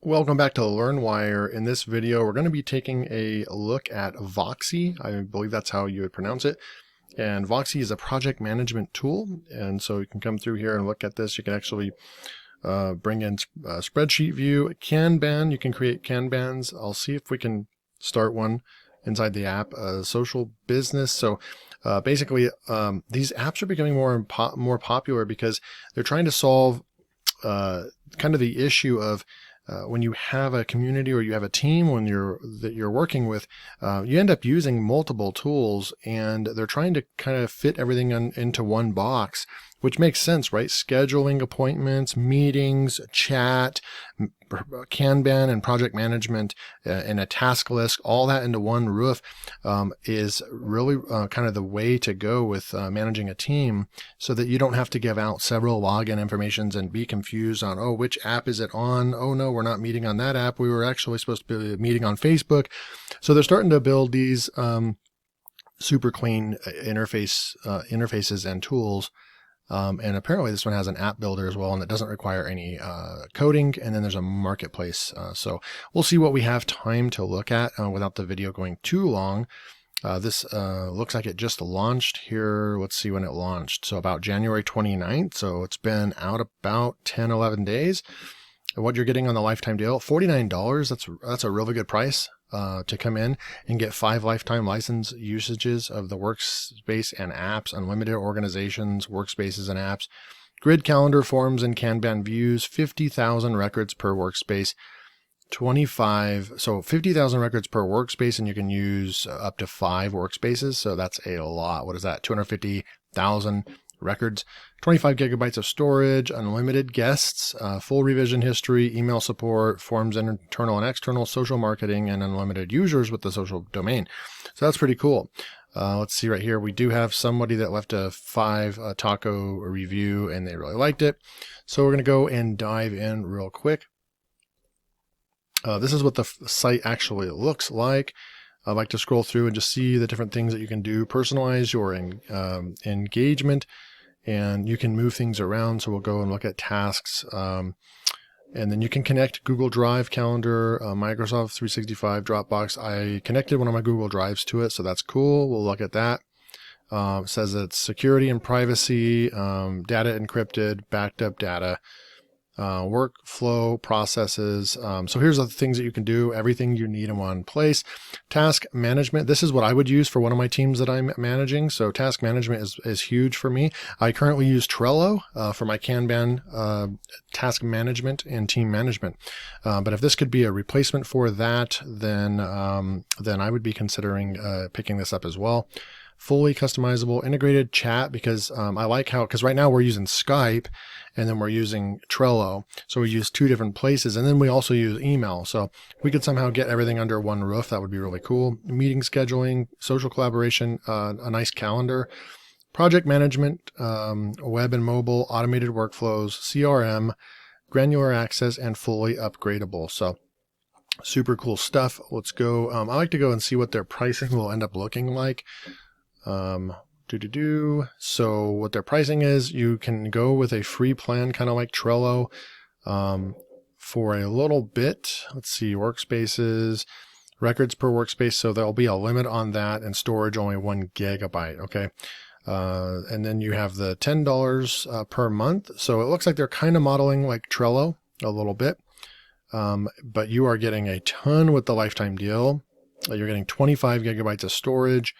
Welcome back to LearnWire. In this video, we're going to be taking a look at Voxxi. I believe that's how you would pronounce it. And Voxxi is a project management tool. And so you can come through here and look at this. You can actually bring in a spreadsheet view, Kanban. You can create Kanbans. I'll see if we can start one inside the app, social business. So basically, these apps are becoming more popular because they're trying to solve kind of the issue of when you have a community or you have a team that you're working with, you end up using multiple tools, and they're trying to kind of fit everything into one box, which makes sense, right? Scheduling appointments, meetings, chat, Kanban and project management, and a task list, all that into one roof is really kind of the way to go with managing a team, so that you don't have to give out several login informations and be confused on, oh, which app is it on? Oh no, we're not meeting on that app. We were actually supposed to be meeting on Facebook. So they're starting to build these super clean interfaces and tools. And apparently this one has an app builder as well, and it doesn't require any coding. And then there's a marketplace. So we'll see what we have time to look at without the video going too long. This looks like it just launched here. Let's see when it launched. So about January 29th. So it's been out about 10, 11 days. And what you're getting on the lifetime deal, $49. That's a really good price. To come in and get 5 lifetime license usages of the workspace and apps, unlimited organizations, workspaces and apps, grid calendar, forms, and Kanban views, 50,000 records per workspace, 50,000 records per workspace, and you can use up to 5 workspaces. So that's a lot. What is that? 250,000 records, 25 gigabytes of storage, unlimited guests, full revision history, email support, forms internal and external, social marketing, and unlimited users with the social domain. So that's pretty cool. Let's see right here. We do have somebody that left a 5 taco review and they really liked it. So we're going to go and dive in real quick. This is what the site actually looks like. I like to scroll through and just see the different things that you can do. Personalize your engagement, and you can move things around. So we'll go and look at tasks, and then you can connect Google Drive, Calendar, Microsoft 365, Dropbox. I connected one of my Google Drives to it, so that's cool. We'll look at that. It says it's security and privacy, data encrypted, backed up data, workflow processes. So here's the things that you can do, everything you need in one place. Task management. This is what I would use for one of my teams that I'm managing. So task management is huge for me. I currently use Trello for my Kanban task management and team management. But if this could be a replacement for that, then I would be considering picking this up as well. Fully customizable integrated chat, because I like how, because right now we're using Skype and then we're using Trello. So we use 2 different places, and then we also use email. So we could somehow get everything under one roof. That would be really cool. Meeting scheduling, social collaboration, a nice calendar, project management, web and mobile, automated workflows, CRM, granular access, and fully upgradable. So super cool stuff. Let's go. I like to go and see what their pricing will end up looking like. So what their pricing is, you can go with a free plan, kind of like Trello, for a little bit. Let's see, workspaces, records per workspace. So there'll be a limit on that, and storage only 1 gigabyte. Okay. And then you have the $10 per month. So it looks like they're kind of modeling like Trello a little bit. But you are getting a ton with the lifetime deal. You're getting 25 gigabytes of storage.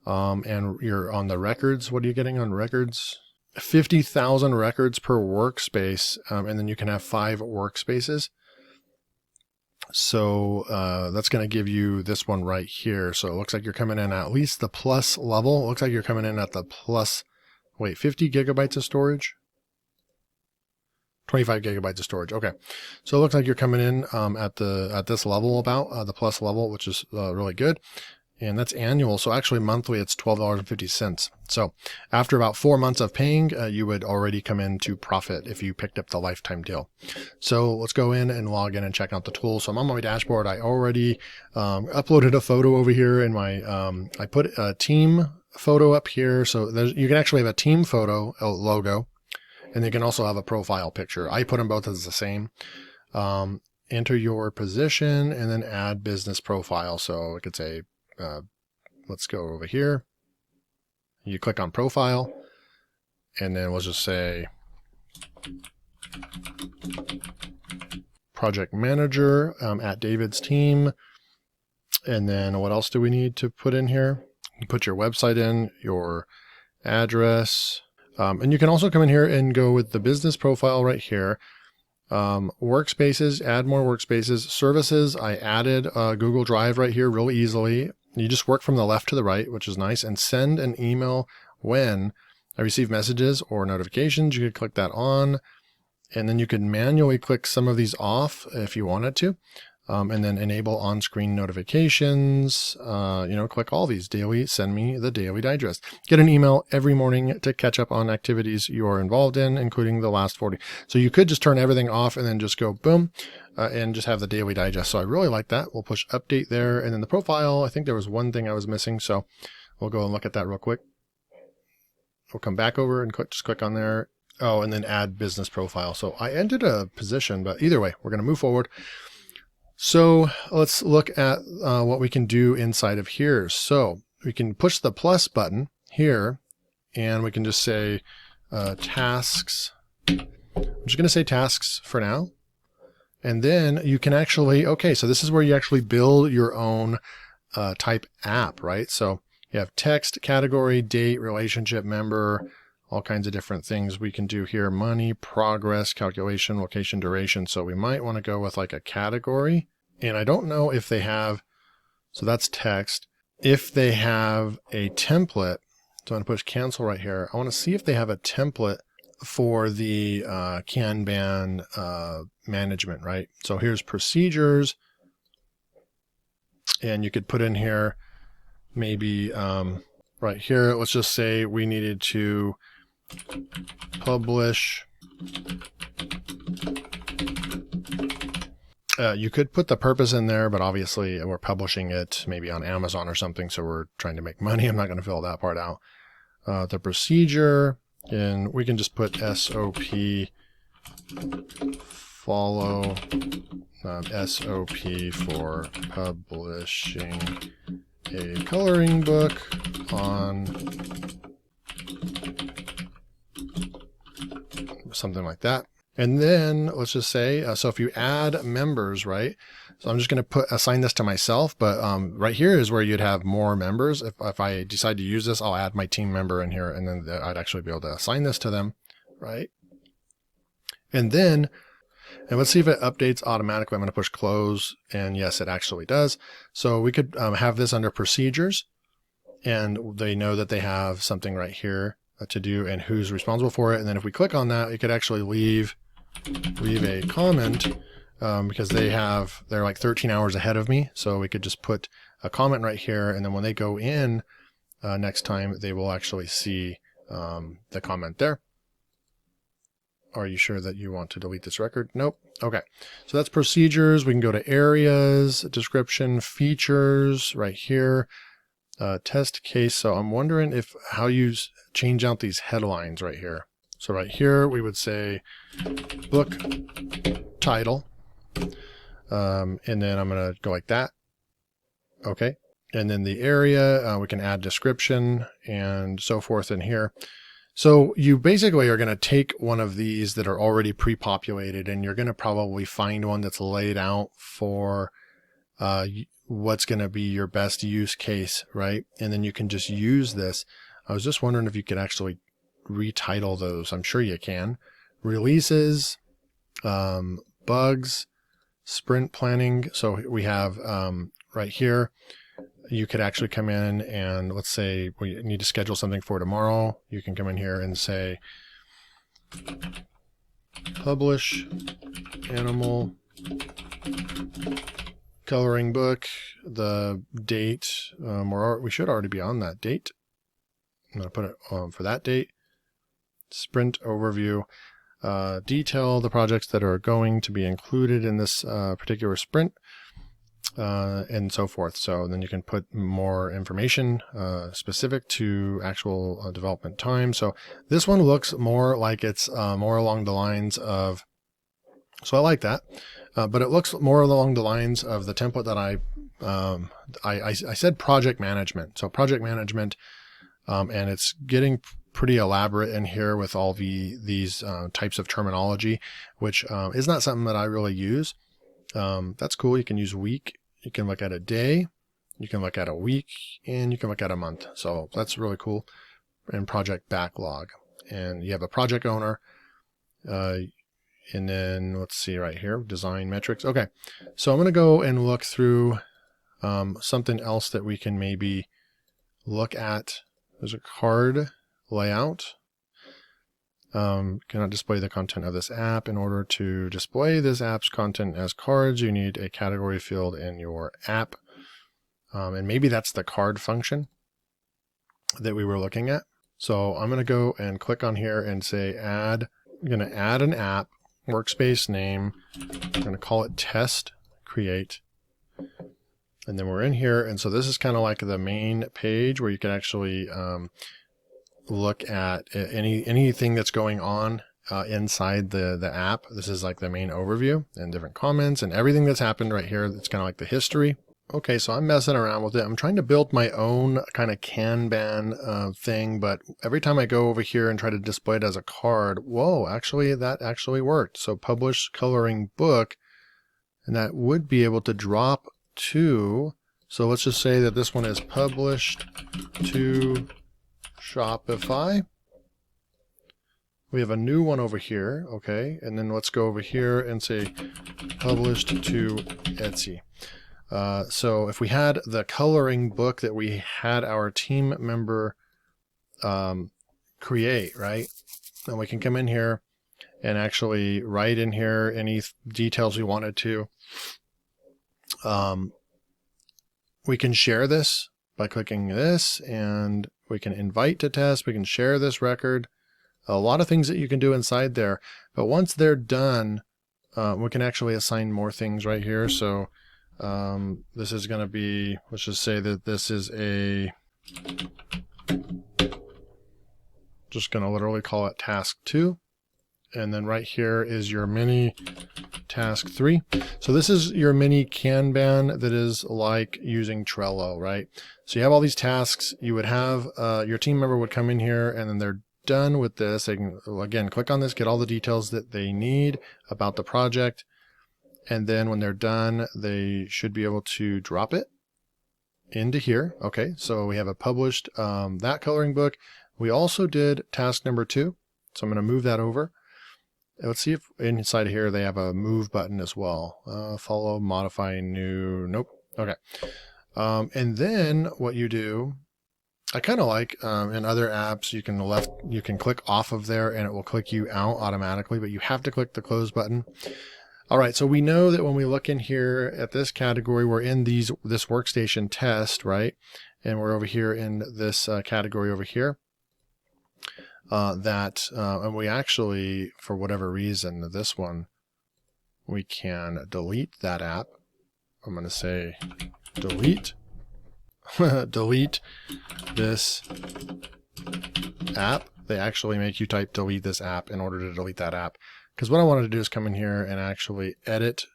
And you're on the records. What are you getting on records? 50,000 records per workspace. And then you can have 5 workspaces. So, that's going to give you this one right here. So it looks like you're coming in at least the plus level. It looks like you're coming in at the 50 gigabytes of storage. 25 gigabytes of storage. Okay. So it looks like you're coming in, at this level about, the plus level, which is really good. And that's annual. So actually monthly, it's $12.50. So after about 4 months of paying, you would already come into profit if you picked up the lifetime deal. So let's go in and log in and check out the tool. So I'm on my dashboard. I already uploaded a photo over here in my, I put a team photo up here. So you can actually have a team photo, a logo, and you can also have a profile picture. I put them both as the same. enter your position, and then add business profile. So it could say, let's go over here. You click on profile, and then we'll just say project manager at David's team. And then what else do we need to put in here? You put your website in, your address, and you can also come in here and go with the business profile right here. Workspaces, add more workspaces. Services, I added Google Drive right here real easily. You just work from the left to the right, which is nice, and send an email when I receive messages or notifications. You could click that on, and then you can manually click some of these off if you wanted to. And then enable on-screen notifications, click all these daily, send me the daily digest. Get an email every morning to catch up on activities you are involved in, including the last 40. So you could just turn everything off and then just go boom, and just have the daily digest. So I really like that. We'll push update there. And then the profile, I think there was one thing I was missing. So we'll go and look at that real quick. We'll come back over and just click on there. Oh, and then add business profile. So I entered a position, but either way, we're going to move forward. So let's look at what we can do inside of here. So we can push the plus button here, and we can just say tasks. I'm just going to say tasks for now. And then you can actually, okay, so this is where you actually build your own type app, right? So you have text, category, date, relationship, member, all kinds of different things we can do here. Money, progress, calculation, location, duration. So we might want to go with like a category. And I don't know if they have, so that's text. If they have a template, so I'm going to push cancel right here. I want to see if they have a template for the Kanban management, right? So here's procedures. And you could put in here, maybe right here, let's just say we needed to publish. You could put the purpose in there, but obviously we're publishing it maybe on Amazon or something, so we're trying to make money. I'm not going to fill that part out. The procedure, and we can just put SOP, follow SOP for publishing a coloring book on something like that. And then let's just say, so if you add members, right? So I'm just going to assign this to myself, but right here is where you'd have more members. If I decide to use this, I'll add my team member in here, and then I'd actually be able to assign this to them, right? And then, and let's see if it updates automatically. I'm going to push close, and yes, it actually does. So we could have this under procedures, and they know that they have something right here to do and who's responsible for it. And then if we click on that, you could actually leave a comment because they're like 13 hours ahead of me. So we could just put a comment right here, and then when they go in next time, they will actually see the comment there. Are you sure that you want to delete this record? Nope. Okay. So that's procedures. We can go to areas, description, features right here, test case. So I'm wondering how you change out these headlines right here. So right here, we would say book title. And then I'm going to go like that. Okay. And then the area, we can add description and so forth in here. So you basically are going to take one of these that are already pre-populated, and you're going to probably find one that's laid out for what's going to be your best use case, right? And then you can just use this. I was just wondering if you could actually retitle those. I'm sure you can. Releases, bugs, sprint planning. So we have right here, you could actually come in and let's say we need to schedule something for tomorrow. You can come in here and say, publish animal coloring book, the date, we should already be on that date. I'm going to put it for that date. Sprint overview, detail the projects that are going to be included in this particular sprint, and so forth. So then you can put more information specific to actual development time. So this one looks more like it's more along the lines of, so I like that. but it looks more along the lines of the template that I said project management. So project management, and it's getting pretty elaborate in here with all these types of terminology, which is not something that I really use. That's cool. You can use week, you can look at a day, you can look at a week, and you can look at a month. So that's really cool. And project backlog, and you have a project owner, and then let's see right here, design metrics. Okay, so I'm going to go and look through something else that we can maybe look at. There's a card layout. Cannot display the content of this app. In order to display this app's content as cards, you need a category field in your app. And maybe that's the card function that we were looking at. So I'm going to go and click on here and say add. I'm going to add an app, workspace name. I'm going to call it test create. And then we're in here. And so this is kind of like the main page where you can actually look at anything that's going on inside the app. This is like the main overview and different comments and everything that's happened right here. It's kind of like the history. Okay, so I'm messing around with it. I'm trying to build my own kind of Kanban thing, but every time I go over here and try to display it as a card, whoa, actually that actually worked. So publish coloring book, and that would be able to drop to, so let's just say that this one is published to Shopify. We have a new one over here, okay, and then let's go over here and say published to Etsy. So if we had the coloring book that we had our team member create, right, then we can come in here and actually write in here any details we wanted to. We can share this by clicking this, and we can invite to test. We can share this record. A lot of things that you can do inside there. But once they're done, we can actually assign more things right here. So this is going to be, let's just say that this is just going to literally call it task 2. And then right here is your mini task 3. So this is your mini Kanban that is like using Trello, right? So you have all these tasks. You would have your team member would come in here, and then they're done with this. They can, again, click on this, get all the details that they need about the project. And then when they're done, they should be able to drop it into here. Okay, so we have a published that coloring book. We also did task number 2. So I'm going to move that over. Let's see if inside here they have a move button as well. Follow, modify, new, nope. Okay. And then what you do, I kind of like in other apps, you can click off of there and it will click you out automatically, but you have to click the close button. All right, so we know that when we look in here at this category, we're in this workstation test, right? And we're over here in this category over here. And we actually, for whatever reason, this one, we can delete that app. I'm going to say delete, delete this app. They actually make you type delete this app in order to delete that app. Because what I wanted to do is come in here and actually edit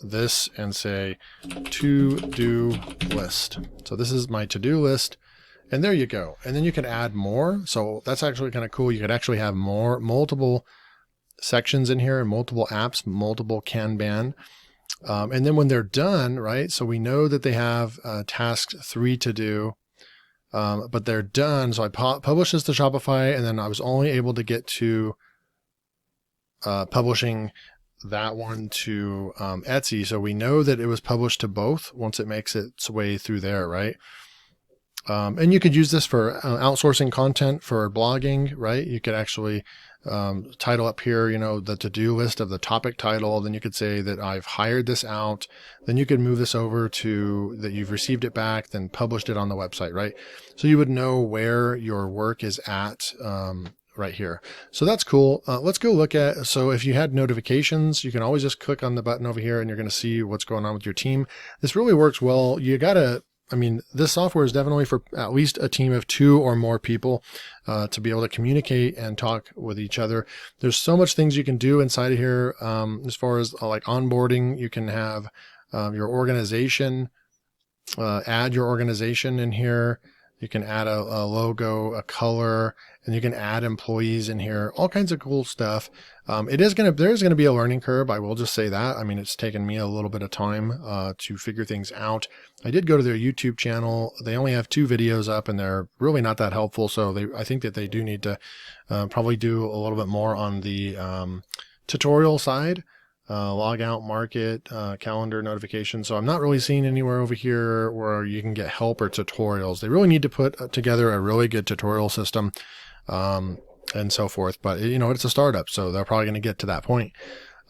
this and say to-do list. So this is my to-do list. And there you go. And then you can add more. So that's actually kind of cool. You could actually have multiple sections in here and multiple apps, multiple Kanban. And then when they're done, right? So we know that they have task 3 to do, but they're done. So I published this to Shopify, and then I was only able to get to publishing that one to Etsy. So we know that it was published to both once it makes its way through there, right? And you could use this for outsourcing content for blogging, right? You could actually title up here, the to-do list of the topic title. Then you could say that I've hired this out. Then you could move this over to that you've received it back, then published it on the website, right? So you would know where your work is at right here. So that's cool. Let's go look at, so if you had notifications, you can always just click on the button over here and you're going to see what's going on with your team. This really works well. You got to I mean, this software is definitely for at least a team of 2 or more people to be able to communicate and talk with each other. There's so much things you can do inside of here. As far as like onboarding, you can have your organization, add your organization in here. You can add a logo, a color, and you can add employees in here, all kinds of cool stuff. There's going to be a learning curve. I will just say that. I mean, it's taken me a little bit of time to figure things out. I did go to their YouTube channel. They only have 2 videos up and they're really not that helpful. So I think that they do need to probably do a little bit more on the tutorial side. Log out, market, calendar notification. So I'm not really seeing anywhere over here where you can get help or tutorials. They really need to put together a really good tutorial system and so forth. But you know, it's a startup, so they're probably going to get to that point.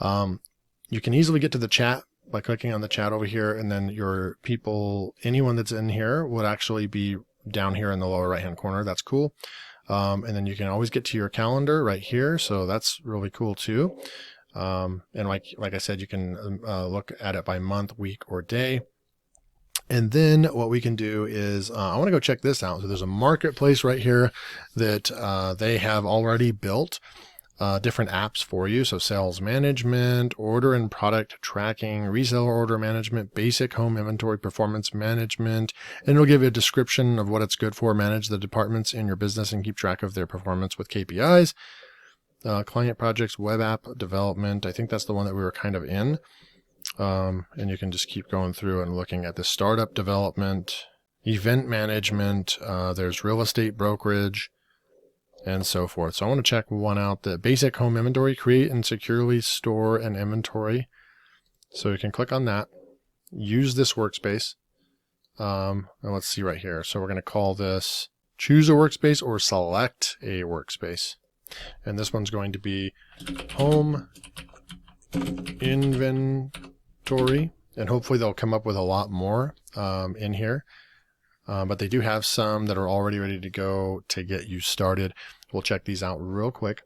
You can easily get to the chat by clicking on the chat over here, and then your people, anyone that's in here would actually be down here in the lower right hand corner. That's cool. And then you can always get to your calendar right here. So that's really cool too. And like I said, you can look at it by month, week, or day. And then what we can do is I want to go check this out. So there's a marketplace right here that they have already built different apps for you. So sales management, order and product tracking, reseller order management, basic home inventory performance management, and it'll give you a description of what it's good for, manage the departments in your business and keep track of their performance with KPIs. Client projects, web app development. I think that's the one that we were kind of in. And you can just keep going through and looking at the startup development, event management. There's real estate brokerage and so forth. So I want to check one out, the basic home inventory, create and securely store an inventory. So you can click on that, use this workspace. And let's see right here. So we're going to call this choose a workspace or select a workspace. And this one's going to be home inventory, and hopefully they'll come up with a lot more in here. But they do have some that are already ready to go to get you started. We'll check these out real quick.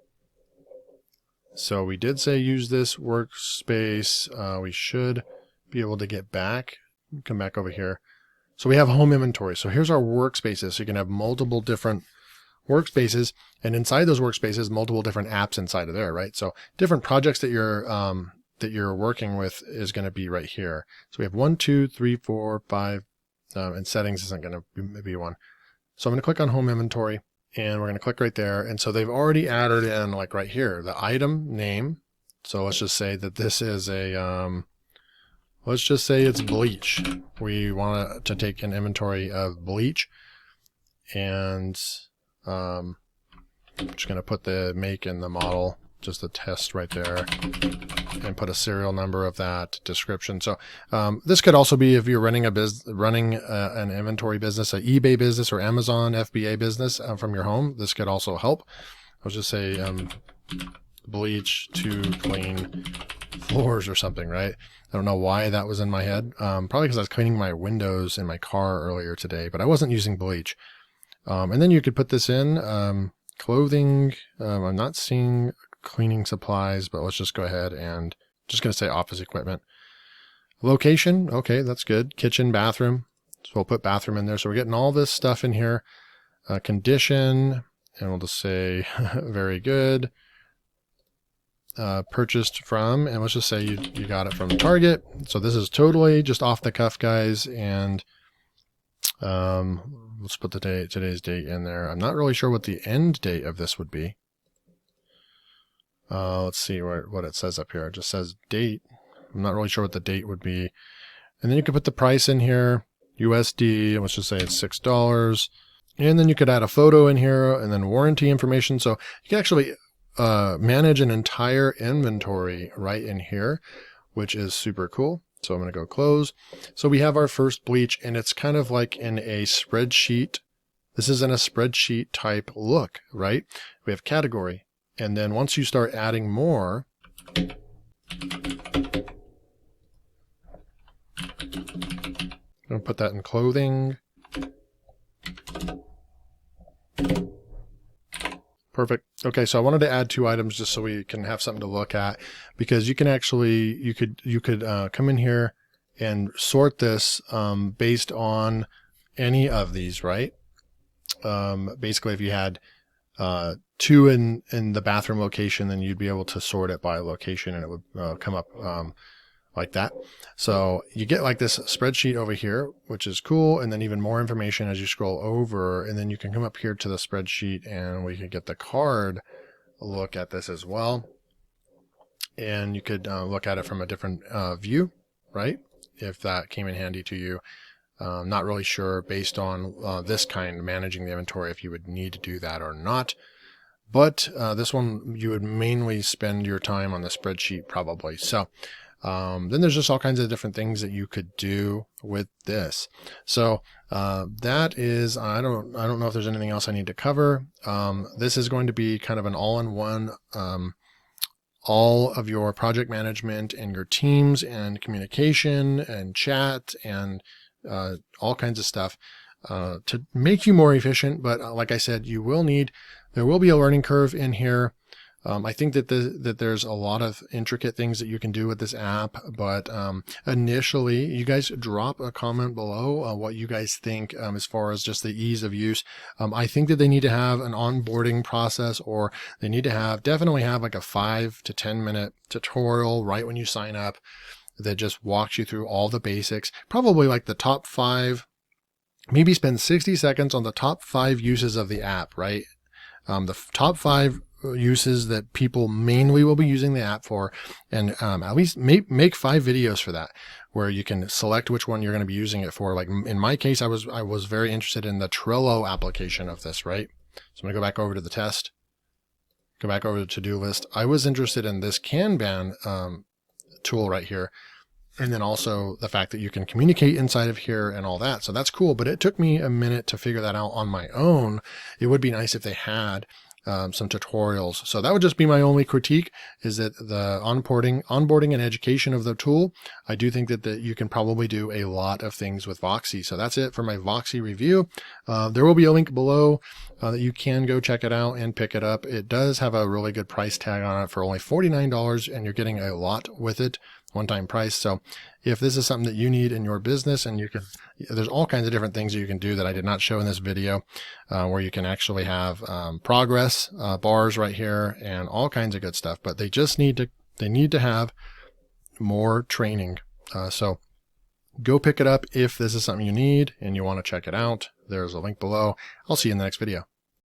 So we did say use this workspace. We should be able to get back, come back over here. So we have home inventory. So here's our workspaces. So you can have multiple different workspaces, and inside those workspaces, multiple different apps inside of there, right? So different projects that you're working with is going to be right here. So we have 1, 2, 3, 4, 5, and settings isn't going to be one. So I'm going to click on home inventory, and we're going to click right there. And so they've already added in, like right here, the item name. So let's just say that this is a, let's just say it's bleach. We want to take an inventory of bleach, and I'm just going to put the make and the model, just the test right there, and put a serial number of that description. So this could also be if you're running an inventory business, an eBay business or Amazon FBA business from your home. This could also help. I'll just say bleach to clean floors or something, right? I don't know why that was in my head. Probably because I was cleaning my windows in my car earlier today, but I wasn't using bleach. And then you could put this in clothing. I'm not seeing cleaning supplies, but let's just go ahead and just going to say office equipment. Location. Okay, that's good. Kitchen, bathroom. So we'll put bathroom in there. So we're getting all this stuff in here. Condition, and we'll just say very good. Purchased from, and let's just say you got it from Target. So this is totally just off the cuff, guys. And let's put today's date in there. I'm not really sure what the end date of this would be. Let's see what it says up here. It just says date. I'm not really sure what the date would be. And then you could put the price in here, USD, and let's just say it's $6. And then you could add a photo in here, and then warranty information. So you can actually manage an entire inventory right in here, which is super cool. So I'm going to go close. So we have our first bleach, and it's kind of like in a spreadsheet. This is in a spreadsheet type look, right? We have category. And then once you start adding more, I'm going to put that in clothing. Perfect. Okay, so I wanted to add 2 items just so we can have something to look at, because you can actually, you could come in here and sort this based on any of these, right? Basically, if you had 2 in the bathroom location, then you'd be able to sort it by location, and it would come up like that. So you get like this spreadsheet over here, which is cool, and then even more information as you scroll over, and then you can come up here to the spreadsheet, and we could get the card look at this as well. And you could look at it from a different view, right? If that came in handy to you. Not really sure based on this kind, managing the inventory, if you would need to do that or not. But this one, you would mainly spend your time on the spreadsheet probably. So then there's just all kinds of different things that you could do with this. So that is, I don't know if there's anything else I need to cover. This is going to be kind of an all-in-one, all of your project management and your teams and communication and chat and all kinds of stuff to make you more efficient. But like I said, there will be a learning curve in here. I think that there's a lot of intricate things that you can do with this app, but initially, you guys drop a comment below what you guys think as far as just the ease of use. I think that they need to have an onboarding process, or they need to definitely have like a 5 to 10 minute tutorial right when you sign up that just walks you through all the basics, probably like the top 5, maybe spend 60 seconds on the top 5 uses of the app, right? The top 5 uses that people mainly will be using the app for, and at least make 5 videos for that, where you can select which one you're going to be using it for. Like in my case, I was very interested in the Trello application of this, right? So I'm going to go back over to the test, go back over to to-do list. I was interested in this Kanban tool right here, and then also the fact that you can communicate inside of here and all that. So that's cool, but it took me a minute to figure that out on my own. It would be nice if they had some tutorials. So that would just be my only critique, is that the onboarding and education of the tool. I do think that you can probably do a lot of things with Voxxi. So that's it for my Voxxi review. There will be a link below that you can go check it out and pick it up. It does have a really good price tag on it for only $49, and you're getting a lot with it, one-time price. So if this is something that you need in your business, and there's all kinds of different things that you can do that I did not show in this video, where you can actually have progress bars right here and all kinds of good stuff, but they just need to have more training. So go pick it up if this is something you need and you want to check it out. There's a link below. I'll see you in the next video.